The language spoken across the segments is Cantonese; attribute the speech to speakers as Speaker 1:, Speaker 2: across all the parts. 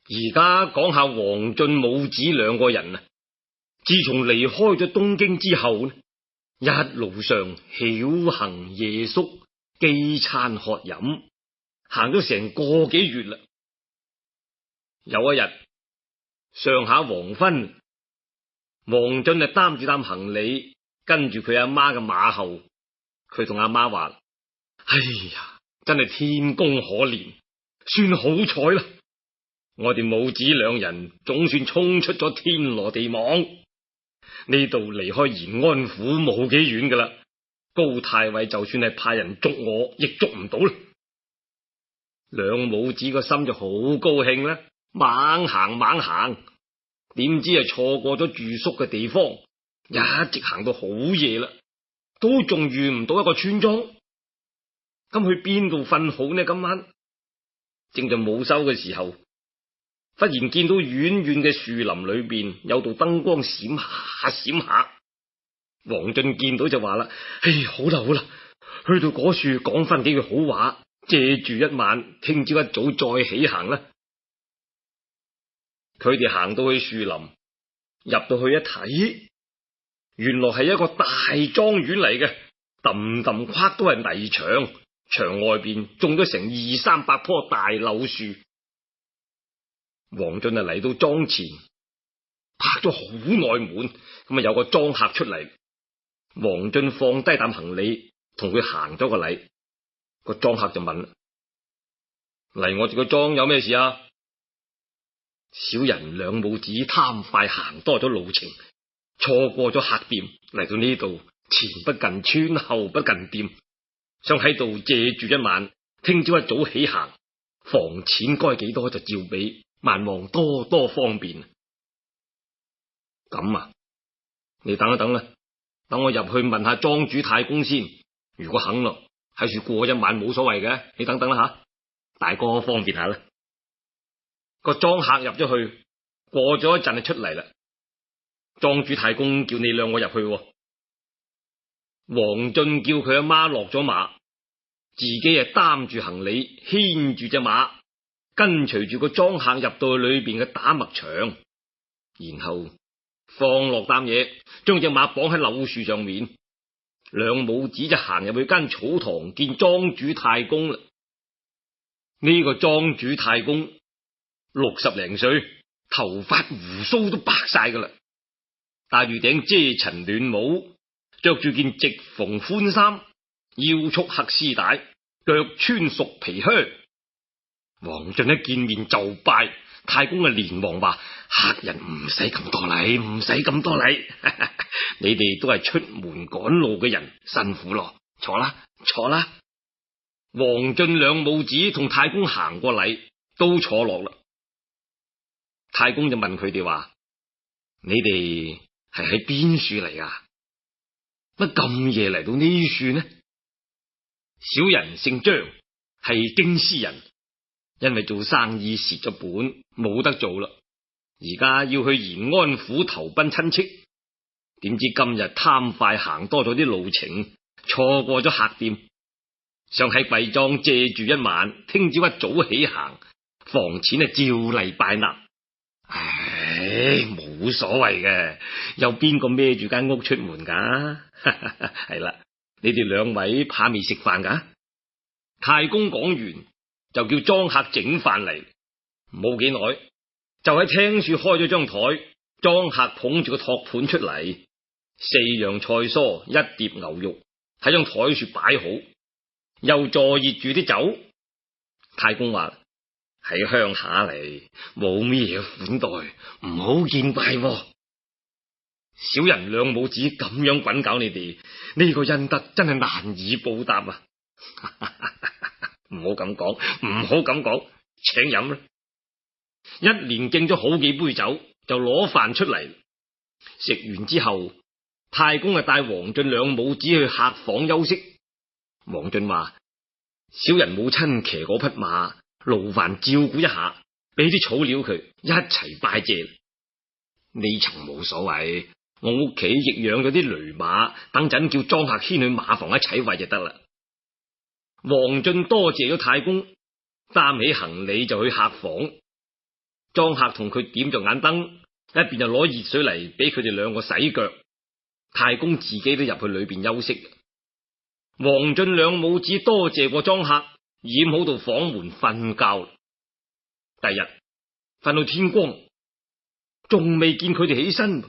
Speaker 1: 而家講下王進母子兩個人啊，自從離開咗東京之後呢，一路上曉行夜宿，飢餐渴飲，行咗成個幾月啦。有一日上下黃昏，王進就擔住擔行李，跟住佢阿媽嘅馬後。佢同阿媽話：哎呀，真係天公可憐，算好彩啦！我哋母子兩人總算衝出咗天羅地網，呢度離開延安府冇幾遠噶啦。高太尉就算係派人捉我，亦捉唔到啦。兩母子個心就好高興啦，猛行，點知係錯過咗住宿嘅地方，一直行到好夜啦，都仲遇唔到一個村莊。咁去邊度瞓好呢？今晚正在午收嘅時候，忽然見到遠遠嘅樹林裏邊有道燈光閃下。王進見到就話啦：唉，好啦，去到嗰處講翻幾句好話，借住一晚，聽朝一早再起行啦。佢哋行到去樹林，入到去一睇，原來係一個大莊園嚟嘅，揼框都係泥牆，牆外邊種咗成200-300棵大柳樹。王進啊嚟到莊前，拍咗好耐門，咁啊有個莊客出嚟，王進放低擔行李，同佢行咗個禮。個莊客就問：嚟我哋個莊有咩事啊？小人兩母子貪快行多咗路程，錯過咗客店，嚟到呢度前不近村後不近店，想喺度借住一晚，聽朝一早起行，房錢該幾多就照俾，萬望多多方便。咁啊，你等一等啦，等我入去問下莊主太公先，如果肯咯，喺處過一晚冇所謂嘅，你等等啦吓，大哥方便下啦。個莊客入咗去，過咗一陣就出嚟啦。莊主太公叫你兩個入去。王進叫佢阿媽落咗馬，自己係擔住行李，牽住隻馬，跟隨住個莊客入到去裏邊嘅打麥場，然後放落擔嘢，將隻馬綁喺柳樹上面。兩母子就行入去間草堂見莊主太公啦。呢個莊主太公60零歲，頭髮鬍鬚都白晒噶啦，戴住頂遮塵暖帽，着住件直縫寬衫，腰束黑絲帶，腳穿熟皮靴。王進一見面就拜，太公啊連忙話：客人唔使咁多禮，唔使咁多禮，你哋都係出門趕路嘅人，辛苦咯，坐啦。王進兩母子同太公行過禮，都坐落啦。太公就問佢哋話：你哋係喺邊處嚟啊？乜咁夜嚟到呢處呢？小人姓張，係京師人，因為做生意蝕咗本，冇得做啦，而家要去延安府投奔親戚，點知今日貪快行多咗啲路程，錯過咗客店，想喺貴莊借住一晚，聽朝一早起行，房錢啊照例拜納。唉，冇所謂嘅，有邊個孭住間屋出門噶？係啦，你哋兩位怕未食飯噶？太公講完就叫莊客整飯嚟，冇幾耐就喺廳處開咗張台，莊客捧住個托盤出嚟，4樣菜蔬，一碟牛肉喺張台處擺好，又坐熱住啲酒。太公話：喺鄉下嚟，冇咩嘢款待，唔好見怪。小人兩母子咁樣滾搞你哋，呢個恩德真係難以報答啊！唔好咁講，請飲啦！一連敬咗好幾杯酒，就攞飯出嚟。食完之後，太公帶王進兩母子去客房休息。王進話：小人母親騎嗰匹馬，勞煩照顧一下，俾啲草料佢一齊拜謝。呢層冇所謂，我屋企亦養咗啲騾馬，等陣叫莊客牽去馬房一齊餵就得啦。王進多謝咗太公，擔起行李就去客房。莊客同佢點着眼燈，一邊就攞熱水嚟俾佢哋兩個洗腳。太公自己都入去裏邊休息。王進兩母子多謝過莊客，掩好到房門瞓覺。第日瞓到天光，仲未見佢哋起身。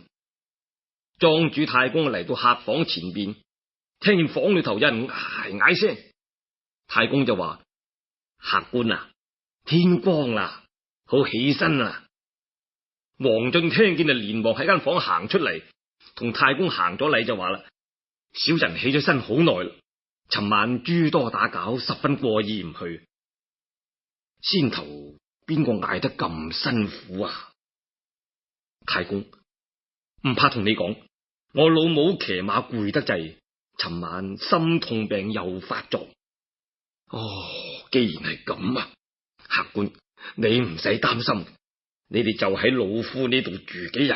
Speaker 1: 莊主太公嚟到客房前邊，聽見房裏頭有人嗌嗌聲，太公就話：客官啊，天光啦，好起身啦。王進聽見就連忙喺間房行出嚟，同太公行咗禮就話啦：小人起咗身好耐啦，尋晚諸多打攪，十分過意唔去。先頭邊個嗌得咁辛苦啊？太公，唔怕同你講，我老母騎馬攰得滯，尋晚心痛病又發作。哦，既然係咁啊，客官你唔使擔心，你哋就喺老夫呢度住幾日，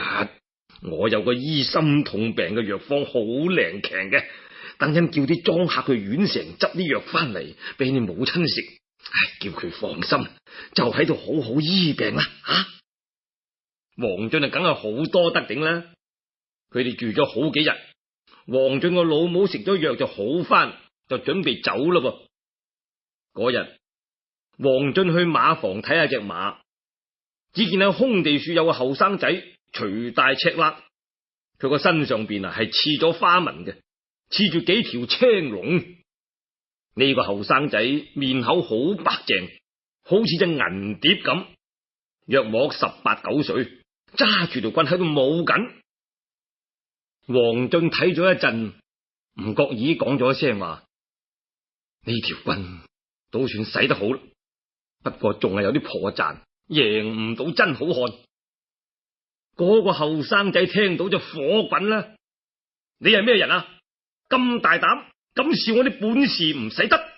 Speaker 1: 我有個醫心痛病嘅藥方好靈強嘅，等陣叫啲莊客去縣城執啲藥翻嚟俾你母親食。叫佢放心，就喺度好好醫病啦。王進啊，梗係好多得頂啦。佢哋住咗好幾日，王進個老母食咗藥就好翻，就準備走啦噃。嗰日王進去馬房睇下隻馬，只見喺空地處有個後生仔，隨大赤肋，佢個身上邊係刺咗花紋嘅，刺住幾條青龍。呢個後生仔面口好白淨，好似隻銀碟咁，約莫18、19歲，揸住條棍喺度舞緊。王進睇咗一陣，唔覺意講咗一聲話：呢條棍都算使得好啦，不過仲係有啲破綻，贏唔到真好漢。嗰個後生仔聽到就火滾啦：你係咩人啊？咁大膽！咁笑我啲本事唔使得，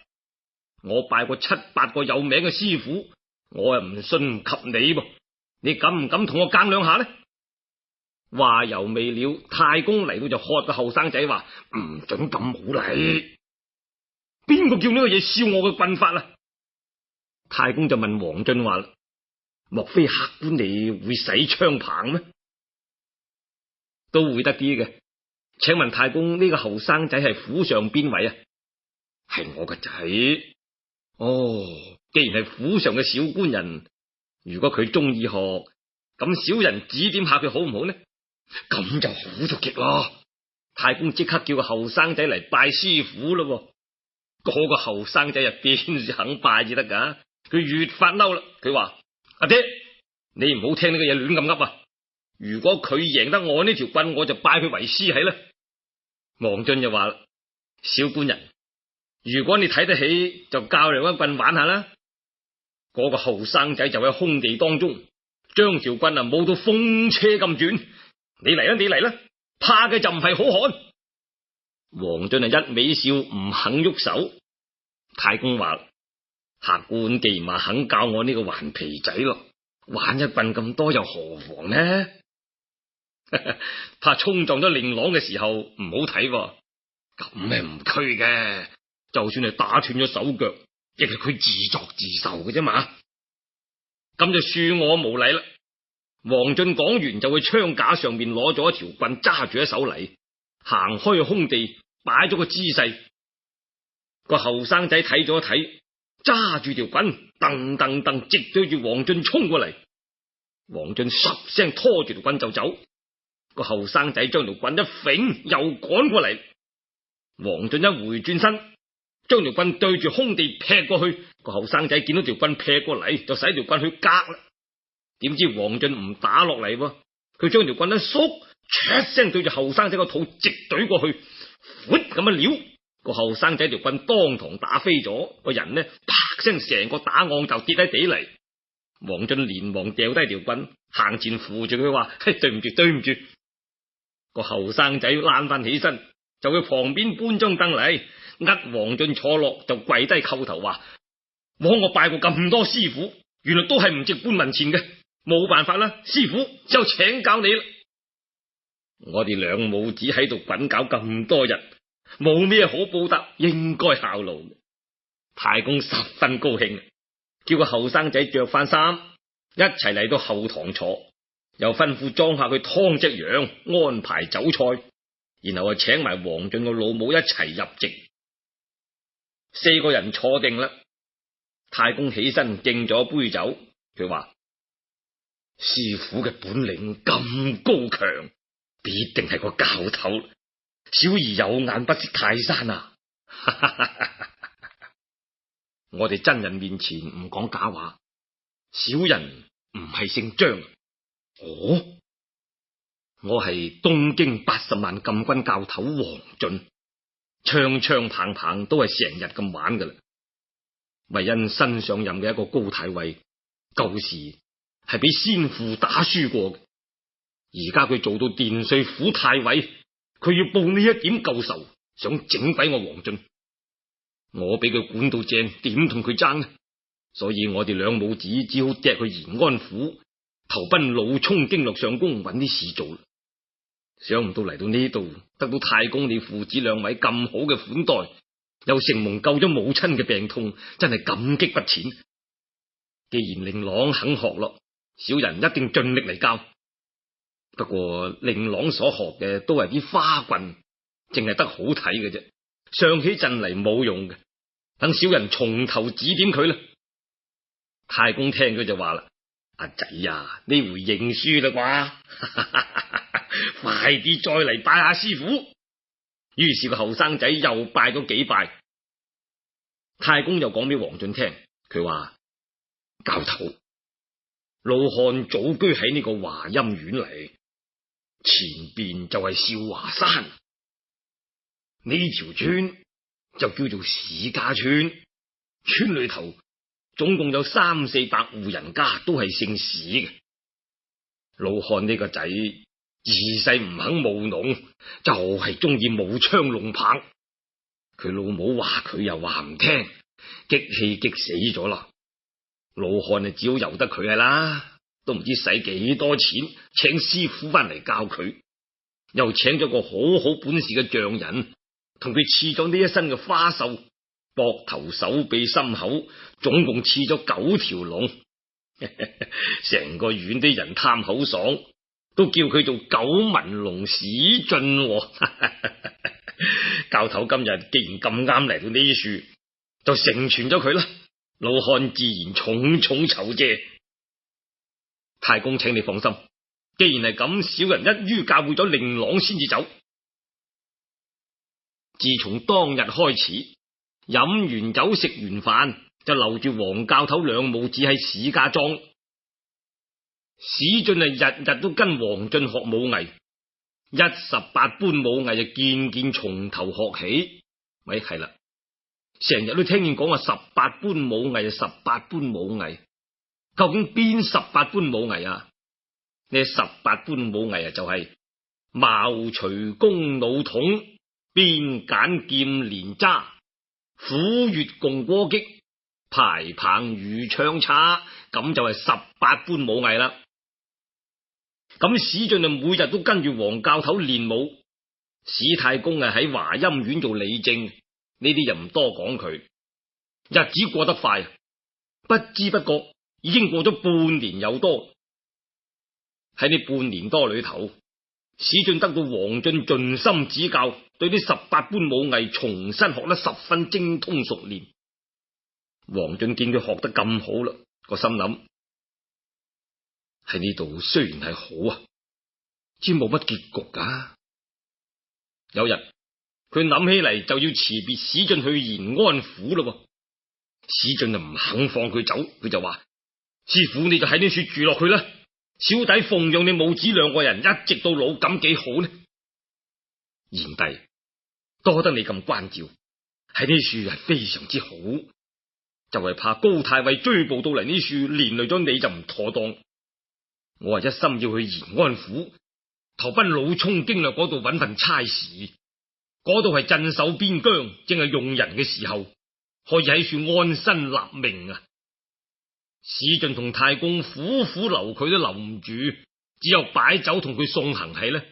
Speaker 1: 我拜過7、8個有名嘅師傅，我又唔信唔及你噃，你敢唔敢同我爭兩下呢？話猶未了，太公嚟到就喝個後生仔話：唔准咁冇禮！邊個叫呢個嘢笑我嘅棍法啊？太公就問王進話：莫非客官你會使槍棒咩？都會得啲嘅。請問太公，呢個後生仔係府上邊位啊？係我個仔。哦，既然係府上嘅小官人，如果佢中意學，咁小人指點下佢好唔好呢？咁就好咗極咯。太公即刻叫個後生仔嚟拜師傅咯。嗰個後生仔啊，邊肯拜至得噶？佢越發嬲啦，佢話：阿爹，你唔好聽呢個嘢亂咁噏啊！如果佢贏得我呢條棍，我就拜佢為師係啦。王進就話：小官人，如果你睇得起，就教兩一棍玩下啦。嗰個後生仔就喺空地當中，將條棍舞到風車咁轉。你嚟啦，你嚟啦，怕嘅就唔係好漢。王進一味笑，唔肯喐手。太公話：客官既然話肯教我呢個頑皮仔咯，玩一棍咁多又何妨呢？怕衝撞咗令郎嘅時候唔好睇，咁係唔拘嘅。就算係打斷咗手腳，亦係佢自作自受嘅啫嘛。咁就恕我無禮啦。王進講完就去槍架上面攞咗一條棍，揸住喺手嚟，行開去空地，擺咗個姿勢。個後生仔睇咗一睇，揸住條棍，噔噔噔，直對住王進衝過嚟。王進十聲拖住條棍就走。個後生仔將條棍一揈，又趕過嚟。王進一回轉身，將條棍對住空地劈過去。個後生仔見到條棍劈過嚟，就使條棍去隔啦。點知王進唔打落嚟，佢將條棍一縮，唰聲對住後生仔個肚直懟過去，闊咁一撩，個後生仔條棍當堂打飛咗，個人呢啪聲成個打昂就跌喺地嚟。王進連忙掉低條棍，行前扶住佢話：對唔住，對唔住。個後生仔攬翻起身，就去旁邊搬張凳嚟，王進坐落，就跪低叩頭話：我拜過咁多師傅，原來都係唔值半文錢嘅，冇辦法啦，師傅只有請教你啦。我哋兩母子喺度滾搞咁多日，冇咩好報答，應該效勞。太公十分高興，叫個後生仔着翻衫，一齊嚟到後堂坐，又吩咐莊下去劏隻羊，安排酒菜，然後請埋王進個老母一齊入席。4個人坐定啦，太公起身敬咗杯酒，佢話：師傅嘅本領咁高強，必定係個教頭。小兒有眼不識泰山啊！我哋真人面前唔講假話，小人唔係姓張。哦，我係東京80萬禁軍教頭王進，槍槍棒棒都係成日咁玩噶啦。為因新上任嘅一個高太尉，舊時係俾先父打輸過嘅，而家佢做到殿稅府太尉，佢要報呢一點舊仇，想整鬼我王進。我俾佢管到正，點同佢爭呢？所以我哋兩母子只好趯去延安府，投奔老沖經略上宮揾啲事做啦。想唔到嚟到呢度，得到太公你父子兩位咁好嘅款待，又承蒙救咗母親嘅病痛，真係感激不淺。既然令郎肯學咯，小人一定盡力嚟教。不過令郎所學嘅都係啲花棍，淨係得好睇嘅啫，上起陣嚟冇用嘅。等小人從頭指點佢啦。太公聽佢就話啦：阿仔啊，呢回認輸啦啩，快啲再嚟拜下師傅。於是個後生仔又拜咗幾拜。太公又講俾王進聽，佢話：教頭，老漢祖居喺呢個華陰縣嚟，前邊就係少華山，呢條村就叫做史家村，村裏頭總共有300-400戶人家，都係姓史嘅。老漢呢個仔自細唔肯務農，就係中意舞槍弄棒。佢老母話佢又話唔聽，激氣激死咗啦。老漢只好由得佢係啦，都唔知使幾多錢請師傅翻嚟教佢，又請咗個好好本事嘅匠人，同佢刺咗呢一身嘅花繡，膊頭、手臂、心口，總共刺咗9條龍。成個縣啲人貪口爽，都叫佢做九紋龍史進。教頭今日既然咁啱嚟到呢處，就成全咗佢啦。老漢自然重重酬謝。太公，請你放心，既然係咁，小人一於教會咗令郎先至走。自從當日開始，飲完酒食完飯，就留住黃教頭兩母子喺史家莊。史進日日都跟王進學武藝，18般武藝就件件從頭學起。喂，係啦，成日都聽見講話18般武藝就18般武藝，究竟邊18般武藝啊？呢18般武藝啊，就係矛錘弓弩筒、鞭鐧劍連揸、斧钺共戈擊、排棒魚槍叉，咁就係18般武藝啦。咁史進就每日都跟住黃教頭練武。史太公喺華陰縣做理政，呢啲又唔多講佢。日子過得快，不知不覺已經過咗半年有多。喺呢半年多裏頭，史進得到王進盡心指教，對呢18般武藝重新學得十分精通熟練。王進見佢學得咁好啦，個心諗喺呢度雖然係好啊，只冇乜結局㗎。有日佢諗起嚟就要辭別史進去延安府啦。史進就唔肯放佢走，佢就話：師傅，你就喺呢處住落去啦，小弟奉養你母子兩個人一直到老，咁幾好呢？賢弟，多得你咁關照，喺呢處係非常之好，就係怕高太尉追捕到嚟呢處，連累咗你就唔妥當。我係一心要去延安府投奔老沖經略嗰度揾份差事，嗰度係鎮守邊疆，正係用人嘅時候，可以喺處安身立命啊！史進同太公苦苦留佢都留唔住，只有擺酒同佢送行係呢，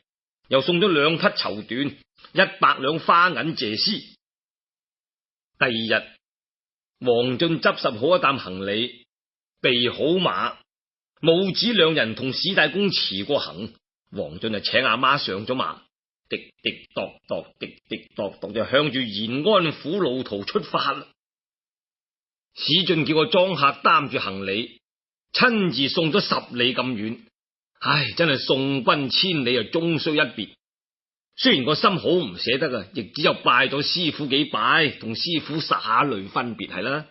Speaker 1: 又送咗2匹綢緞、100兩花銀謝師。第二日，王進執拾好一擔行李，備好馬，母子兩人同史大公辭過行，王進就請阿媽上咗馬，滴滴噠噠，滴滴噠噠就向住延安府路途出發啦。史進叫個莊客擔住行李，親自送咗10里咁遠。唉，真係送君千里啊，終須一別。雖然個心好唔捨得啊，亦只有拜咗師傅幾拜，同師傅灑淚分別係啦。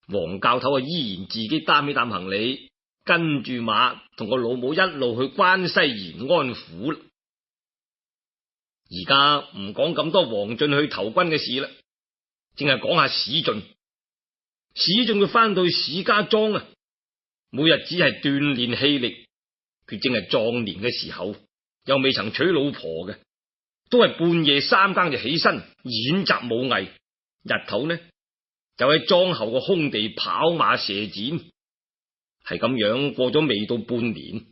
Speaker 1: 黃教頭啊，依然自己擔起擔行李，跟住馬同個老母一路去關西延安府啦。而家唔講咁多王進去投軍嘅事啦，淨係講下史進。史進佢翻到去史家莊啊，每日只係鍛煉氣力。佢正係壯年嘅時候，又未曾娶老婆嘅，都係半夜3更就起身演習武藝，日頭呢就喺莊後個空地跑馬射箭，係咁樣過咗未到半年，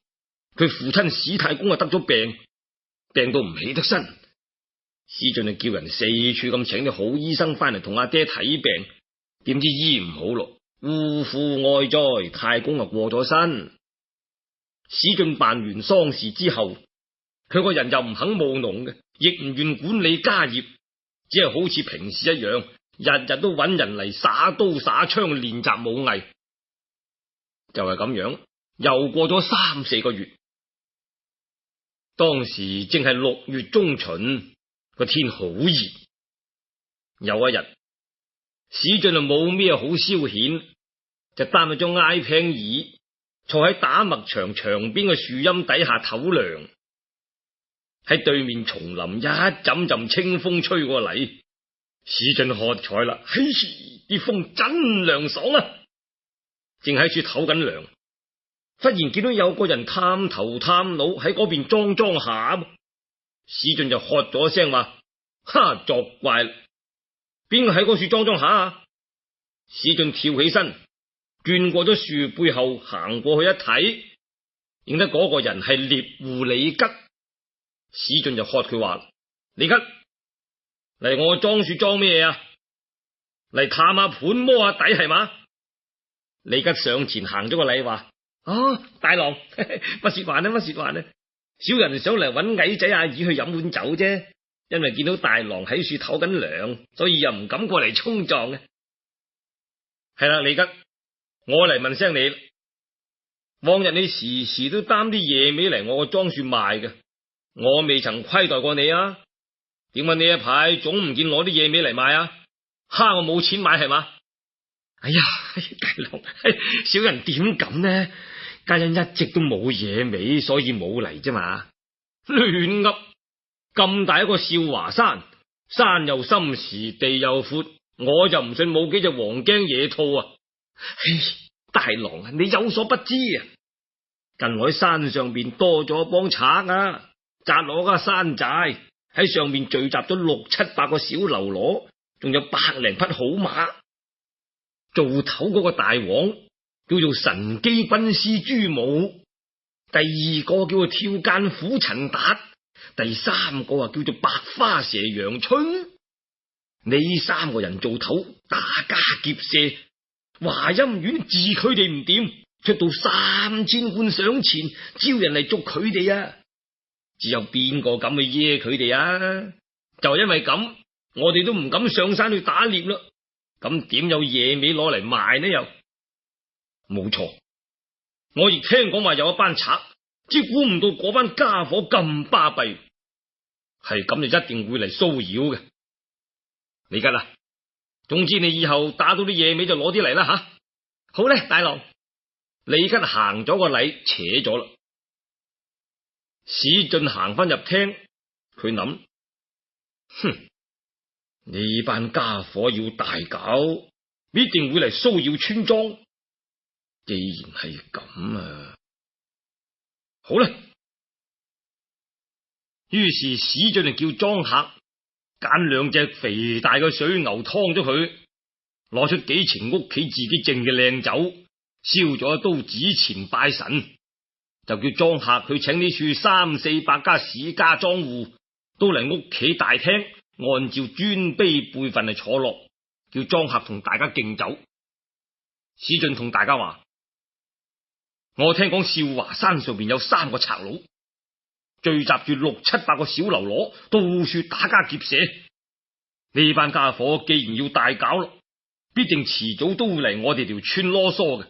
Speaker 1: 佢父親史太公啊得咗病，病到唔起得身。史進就叫人四處咁請啲好醫生翻嚟同阿爹睇病，點知醫唔好咯，嗚呼哀哉，太公啊過咗身。史進辦完喪事之後，佢個人又唔肯務農嘅，亦唔願管理家業，只係好似平時一樣，日日都揾人嚟耍刀耍槍練習武藝。就係咁樣，又過咗3、4個月。當時正係6月中旬，個天好熱。有一日，史進就冇咩好消遣，就擔咗張挨平椅，坐喺打麥場牆邊嘅樹蔭底下唞涼。喺對面叢林一陣陣清風吹過嚟，史進喝彩啦，嘿，啲風真涼爽啊！正喺處唞緊涼，忽然見到有個人探頭探腦喺嗰邊裝下，史進就喝咗聲話：哈，作怪！邊個喺嗰樹裝下啊？史進跳起身，轉過咗樹背後，行過去一睇，認得嗰個人係獵戶李吉。史進就喝佢話：李吉，嚟我莊樹裝咩啊？嚟探下盤摸下底係嘛？李吉上前行咗個禮話：哦，大郎，乜說話呢？乜說話呢？小人想嚟搵矮仔阿姨去飲碗酒啫，因為見到大郎喺樹唞緊涼，所以又唔敢過嚟衝撞嘅。係啦，李吉，我嚟問聲你，往日你時時都擔啲野味嚟我個莊樹賣嘅，我未曾虧待過你啊？點解呢一排總唔見攞啲野味嚟賣啊？蝦我冇錢買係嘛？哎呀，大郎，小人點咁呢？家人一直都冇野味，所以冇嚟啫嘛。亂噏！咁大一個少華山，山又深時，地又闊，我就唔信冇幾隻黃頸野兔啊！大郎啊，你有所不知啊！近來喺山上邊多咗一幫賊啊，砸落個山寨，喺上面聚集咗6、7百個小流羅，仲有100零匹好馬。做頭嗰個大王叫做神機軍師朱武，第2個叫做跳澗虎陳達，第3個叫做白花蛇楊春。呢3個人做頭，打家劫舍，華陰縣治佢哋唔掂，出到3000貫賞錢，招人嚟捉佢哋啊！只有邊個敢去惹佢哋啊？就係因為咁，我哋都唔敢上山去打獵啦。咁點有野味攞嚟賣呢？又冇錯，我亦聽講話有一班賊，只估唔到嗰班家伙咁巴閉，係咁就一定會嚟騷擾嘅。李吉啊，總之你以後打到啲野味就攞啲嚟啦吓。好咧，大郎。李吉行咗個禮，扯咗啦。史進行翻入廳，佢諗，呢班家伙要大搞，必定會嚟騷擾村莊。既然係咁啊，好啦。於是史進就叫莊客揀2隻肥大嘅水牛劏咗佢，攞出幾錢屋企自己剩嘅靚酒，燒咗一刀紙錢拜神，就叫莊客去請呢處3、4百家史家莊戶都嚟屋企大廳，按照尊卑輩分嚟坐落，叫莊客同大家敬酒。史進同大家話：我聽講少華山上邊有3個賊佬，聚集住6、7百個小流羅，到處打家劫舍。呢班家伙既然要大搞咯，必定遲早都會嚟我哋條村囉嗦嘅。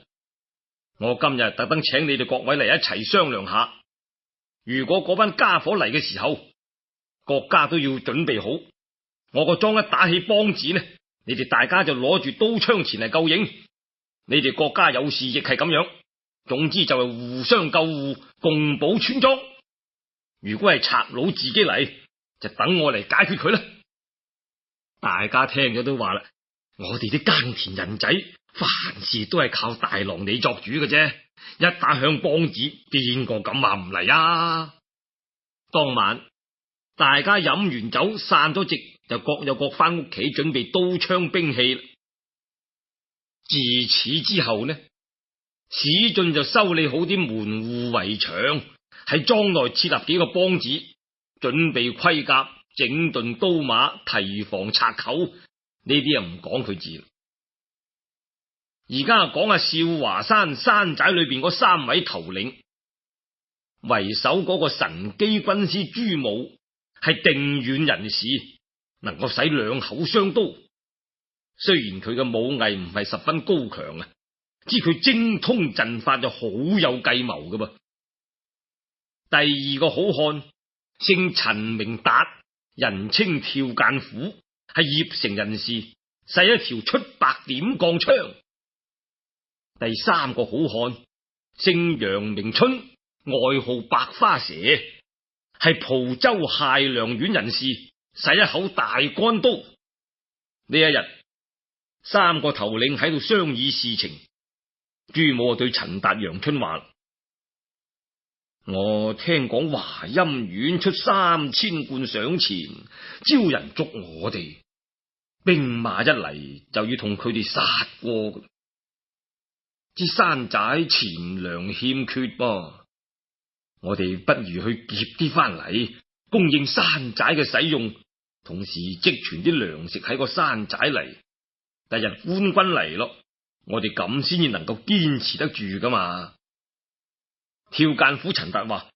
Speaker 1: 我今日特登請你哋各位嚟一齊商量下，如果嗰班家伙嚟嘅時候，各家都要準備好。我個莊一打起梆子呢，你哋大家就攞住刀槍前嚟救應。你哋各家有事亦係咁樣，總之就係互相救護，共保村莊。如果係賊佬自己嚟，就等我嚟解決佢啦。大家聽咗都話啦，我哋啲耕田人仔，凡事都係靠大郎你作主嘅啫。一打響梆子，邊個敢話唔嚟啊？當晚大家飲完酒，散咗席，就各有各翻屋企準備刀槍兵器啦。自此之後呢，史進就修理好啲門戶圍牆，喺莊內設立幾個梆子，準備盔甲，整頓刀馬，提防賊寇。呢啲又唔講佢字。而家講下少華山山寨裏邊嗰3位頭領，為首嗰個神機軍師朱武係定遠人士，能夠使2口雙刀。雖然佢嘅武藝唔係十分高強啊，知佢精通陣法就好有計謀噶噃。第二個好漢姓陳名達，人稱跳澗虎，係鄴城人士，使一條出白點鋼槍。第3個好漢姓楊名春，外號白花蛇，係蒲州解良縣人士，使一口大竿刀。呢一日，3個頭領喺度商議事情。朱武對陳達、楊春話：我聽講華陰縣出3000貫賞錢，招人捉我哋，兵馬一嚟就要同佢哋殺過。啲山寨錢糧欠缺噃，我哋不如去劫啲翻嚟，供應山寨嘅使用，同時積存啲糧食喺個山寨嚟。第日官軍嚟咯，我哋咁先至能夠堅持得住噶嘛。跳澗虎陳達話：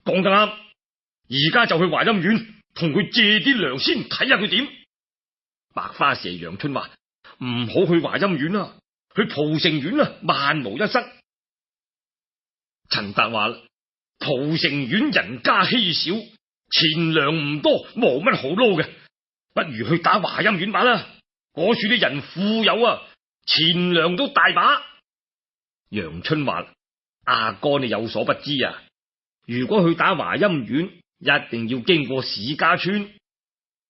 Speaker 1: 講得啱，而家就去華陰縣同佢借啲糧先，睇下佢點。白花蛇楊春話：唔好去華陰縣啊，去蒲城縣啊，萬無一失。陳達話啦：蒲城縣人家稀少，錢糧唔多，冇乜好撈嘅，不如去打華陰縣吧啦。嗰處啲人富有啊，錢糧都大把。楊春話：阿哥你有所不知啊，如果去打華陰縣，一定要經過史家村。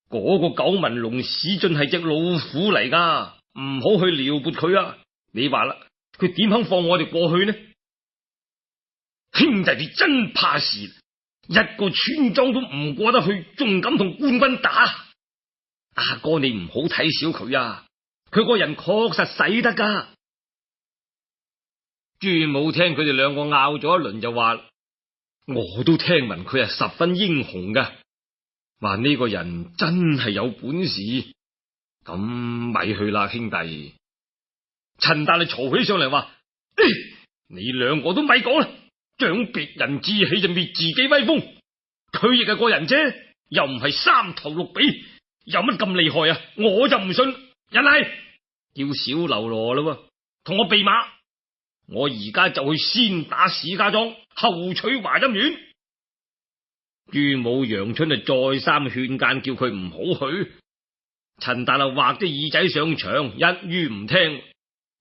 Speaker 1: 嗰個九紋龍史進係隻老虎嚟噶，唔好去撩撥佢啊。你話啦，佢點肯放我哋過去呢？兄弟你真怕事，一個村莊都唔過得去，仲敢同官軍打？阿哥你唔好睇小佢啊，佢個人確實使得噶。朱武聽佢哋2個拗咗一輪，就話：我都聽聞佢係十分英雄噶，話呢個人真係有本事。咁咪去啦，兄弟。陳達你嘈起上嚟話：你2個都咪講啦，長別人志氣就滅自己威風。佢亦係個人啫，又唔係3頭6臂，有乜咁厲害啊？我就唔信。人嚟，叫小流羅啦，同我備馬。我而家就去先打史家莊，後取華陰縣。朱武、楊春就再三勸諫，叫佢唔好去。陳達啊，畫啲耳仔上牆，一於唔聽。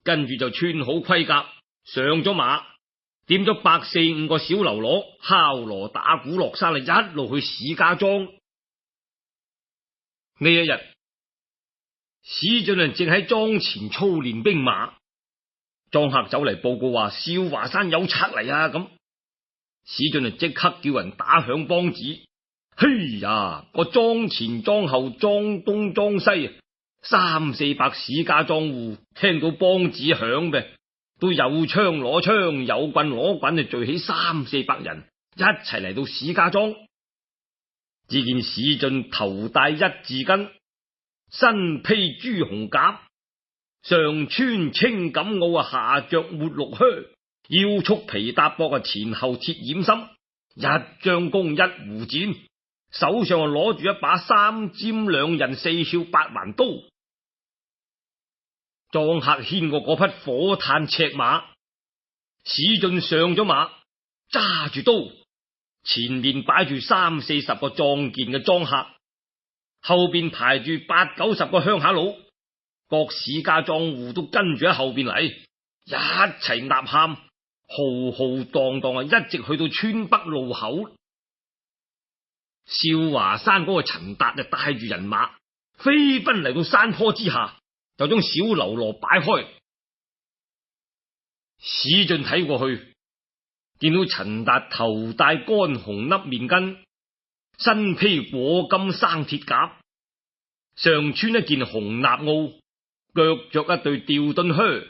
Speaker 1: 跟住就穿好盔甲，上咗馬，點咗100、4、5個小流羅，敲鑼打鼓落山嚟，一路去史家莊。呢一日，史進正喺莊前操練兵馬，莊客走嚟報告話少華山有賊嚟啊！咁史進即刻叫人打響梆子。嘿呀，個莊前莊後莊東莊西3、4百史家莊戶聽到梆子響嘅，都有槍攞槍，有棍攞棍，就聚起3、4百人一齊嚟到史家莊。只見史進頭戴一字巾，身披朱紅甲，上穿青錦袄，下着抹綠靴，腰束皮搭膊前後貼掩心，一張弓一弧箭，手上攞住一把三尖兩刃四鞘八環刀。莊客牽過嗰匹火炭赤馬，史進上咗馬，揸住刀，前面擺住三四十個壯健嘅莊客，後邊排住八九十個鄉下佬，各市家莊戶都跟住喺後邊嚟，一齊吶喊，浩浩蕩蕩一直去到村北路口。少華山嗰個陳達就帶住人馬飛奔嚟到山坡之下，就將小嘍囉擺開。史進睇過去，見到陳達頭戴乾紅粒面巾，身披裹金生鐵甲，上穿一件紅衲袄，腳着一對吊墩靴，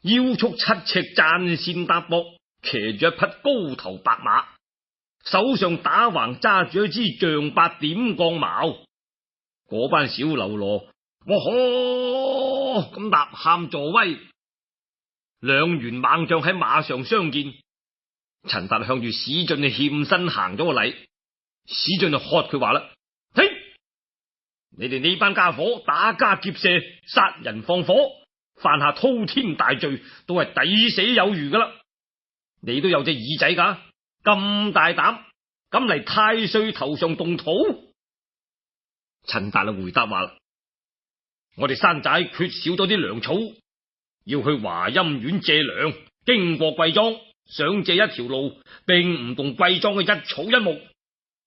Speaker 1: 腰束7尺贊線搭膊，騎住一匹高頭白馬，手上打橫揸住一支丈八點鋼矛。嗰班小嘍囉哇呵咁吶喊助威。兩員猛將喺馬上相見，陳達向住史進就欠身行咗個禮。史進就喝佢話啦：嘿，你哋呢班家伙打家劫舍，殺人放火，犯下滔天大罪，都係抵死有餘噶啦。你都有隻耳仔噶，咁大膽，敢嚟太歲頭上動土？陳達就回答話啦：我哋山寨缺少咗啲糧草，要去華陰縣借糧，經過貴莊，想借一條路，並唔同貴莊嘅一草一木，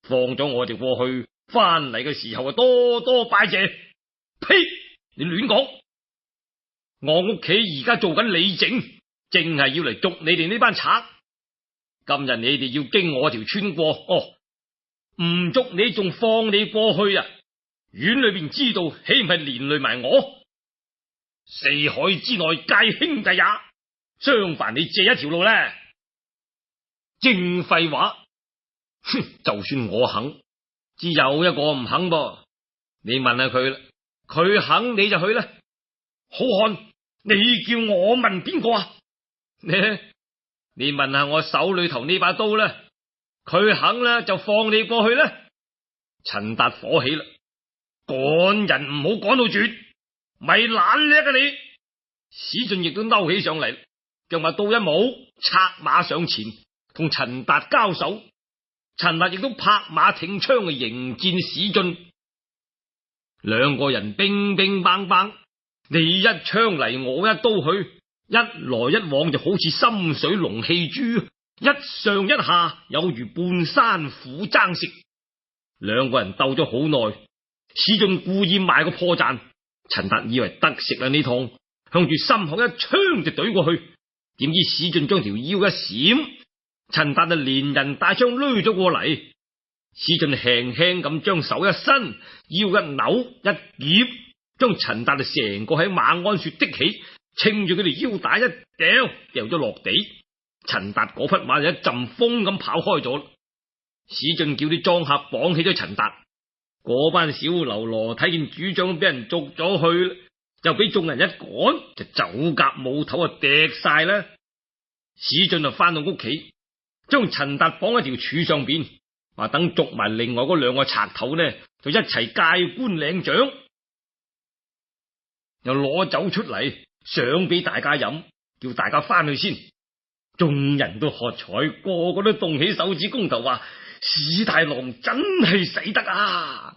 Speaker 1: 放咗我哋過去，翻嚟嘅時候啊，多多拜謝。呸！你亂講！我屋企而家做緊理政，正係要嚟捉你哋呢班賊。今日你哋要經我條村過，唔捉你仲放你過去啊？縣裏邊知道，豈唔係連累埋我？四海之內皆兄弟也，相凡你借一條路呢？正廢話！哼，就算我肯，只有一個唔肯噃。你問下佢啦，佢肯你就去啦。好漢，你叫我問邊個啊？你問下我手裏頭呢把刀啦，佢肯啦就放你過去啦。陳達火起啦，趕人唔好趕到絕，咪懶叻啊你！史進亦都嬲起上嚟，將把刀一舞，策馬上前同陳達交手。陳達亦都拍馬挺槍去迎戰史進，兩個人乒乒乓乓，你一槍嚟我一刀去，一來一往就好似深水龍戲珠，一上一下有如半山虎爭食。兩個人鬥咗好耐，史進故意賣個破綻，陳達以為得食啦呢趟，向住心口一槍就懟過去，點知史進將條腰一閃，陳達就連人帶槍攏咗過嚟。史進輕輕咁將手一伸，腰一扭一夾，將陳達就成個喺馬鞍樹的起，稱住佢條腰帶一掉咗落地。陳達嗰匹馬就一陣風咁跑開咗。史進叫啲莊客綁起咗陳達，嗰班小嘍囉睇見主將俾人捉咗去，就俾眾人一趕，就走甲冇頭啊掟晒啦。史進就翻到屋企，將陳達綁喺條柱上邊，話等捉埋另外嗰兩個賊頭呢，就一齊戒官領獎，又攞酒出嚟賞俾大家飲，叫大家翻去先。眾人都喝彩，個個都動起手指公頭，話史大郎真係死得啊！